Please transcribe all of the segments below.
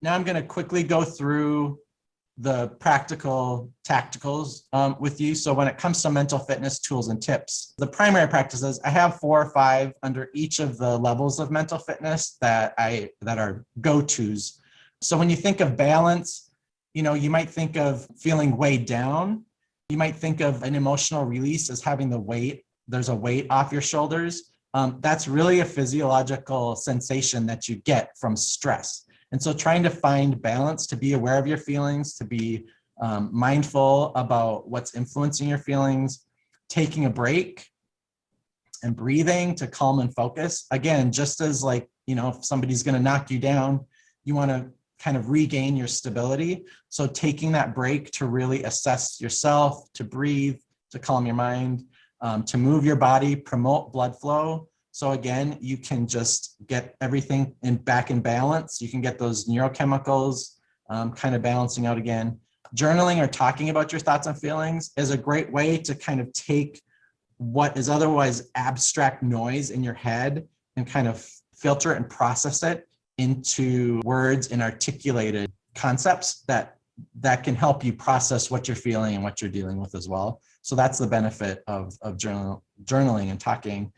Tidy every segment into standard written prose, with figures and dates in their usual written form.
Now I'm going to quickly go through the practical tacticals with you. So when it comes to mental fitness tools and tips, the primary practices, I have 4 or 5 under each of the levels of mental fitness that are go-tos. So when you think of balance, you might think of feeling weighed down. You might think of an emotional release as having there's a weight off your shoulders. That's really a physiological sensation that you get from stress. And so trying to find balance, to be aware of your feelings, to be mindful about what's influencing your feelings, taking a break and breathing to calm and focus. Again, just as if somebody's going to knock you down, you want to kind of regain your stability. So taking that break to really assess yourself, to breathe, to calm your mind, to move your body, promote blood flow. So again, you can just get everything back in balance. You can get those neurochemicals kind of balancing out again. Journaling or talking about your thoughts and feelings is a great way to kind of take what is otherwise abstract noise in your head and kind of filter it and process it into words and articulated concepts that can help you process what you're feeling and what you're dealing with as well. So that's the benefit of journaling and talking.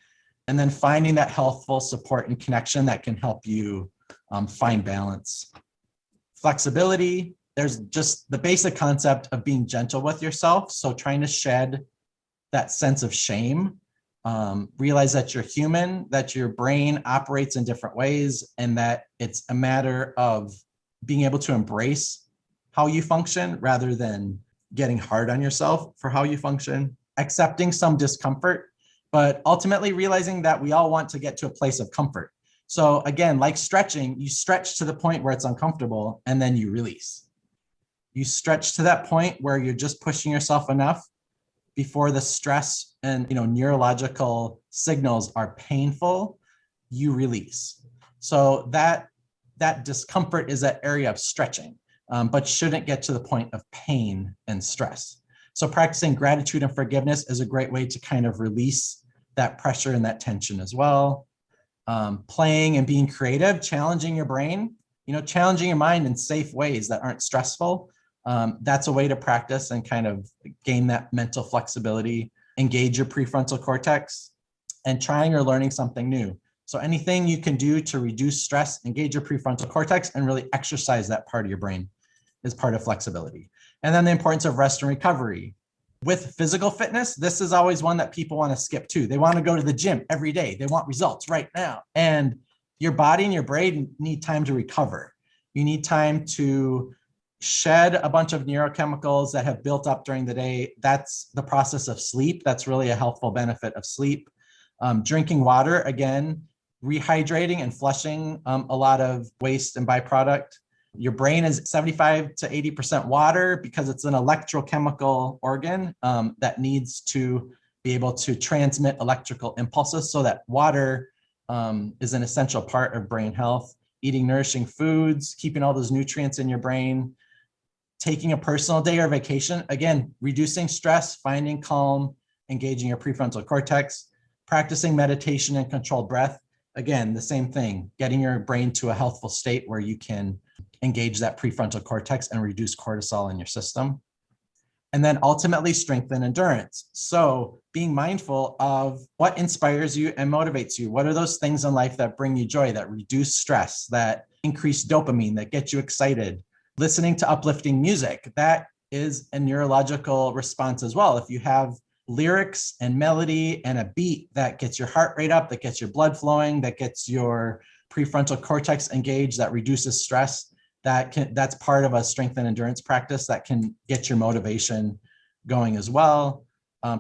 And then finding that healthful support and connection that can help you find balance. Flexibility, there's just the basic concept of being gentle with yourself. So trying to shed that sense of shame, realize that you're human, that your brain operates in different ways, and that it's a matter of being able to embrace how you function rather than getting hard on yourself for how you function, accepting some discomfort, but ultimately realizing that we all want to get to a place of comfort. So again, like stretching, you stretch to the point where it's uncomfortable and then you release. You stretch to that point where you're just pushing yourself enough before the stress and neurological signals are painful, you release. So that discomfort is that area of stretching, but shouldn't get to the point of pain and stress. So practicing gratitude and forgiveness is a great way to kind of release that pressure and that tension as well. Playing and being creative, challenging your brain, challenging your mind in safe ways that aren't stressful. That's a way to practice and kind of gain that mental flexibility, engage your prefrontal cortex, and trying or learning something new. So anything you can do to reduce stress, engage your prefrontal cortex, and really exercise that part of your brain is part of flexibility. And then the importance of rest and recovery. With physical fitness, this is always one that people want to skip too. They want to go to the gym every day. They want results right now. And your body and your brain need time to recover. You need time to shed a bunch of neurochemicals that have built up during the day. That's the process of sleep. That's really a healthful benefit of sleep. Drinking water, again, rehydrating and flushing a lot of waste and byproduct. Your brain is 75 to 80% water because it's an electrochemical organ that needs to be able to transmit electrical impulses. So that water is an essential part of brain health. Eating nourishing foods, keeping all those nutrients in your brain, taking a personal day or vacation, again, reducing stress, finding calm, engaging your prefrontal cortex, practicing meditation and controlled breath. Again, the same thing, getting your brain to a healthful state where you can engage that prefrontal cortex and reduce cortisol in your system. And then ultimately strengthen endurance. So being mindful of what inspires you and motivates you. What are those things in life that bring you joy, that reduce stress, that increase dopamine, that get you excited? Listening to uplifting music, that is a neurological response as well. If you have lyrics and melody and a beat that gets your heart rate up, that gets your blood flowing, that gets your prefrontal cortex engaged, that reduces stress, that's part of a strength and endurance practice that can get your motivation going as well.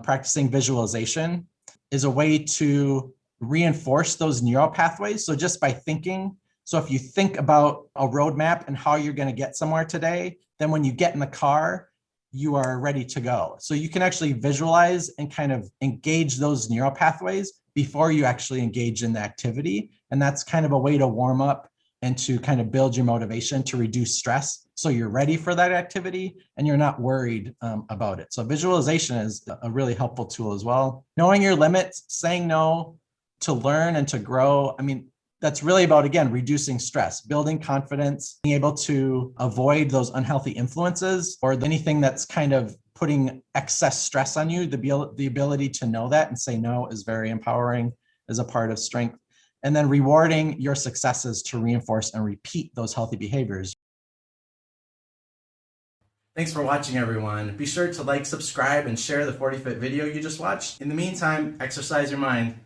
Practicing visualization is a way to reinforce those neural pathways. So just by thinking, so if you think about a roadmap and how you're going to get somewhere today, then when you get in the car, you are ready to go. So you can actually visualize and kind of engage those neural pathways before you actually engage in the activity. And that's kind of a way to warm up and to kind of build your motivation to reduce stress. So you're ready for that activity and you're not worried about it. So visualization is a really helpful tool as well. Knowing your limits, saying no to learn and to grow. I mean, That's really about, again, reducing stress, building confidence, being able to avoid those unhealthy influences or anything that's kind of putting excess stress on you. The ability to know that and say no is very empowering as a part of strength. And then rewarding your successes to reinforce and repeat those healthy behaviors. Thanks for watching, everyone. Be sure to like, subscribe, and share the 40 Fit video you just watched. In the meantime, exercise your mind.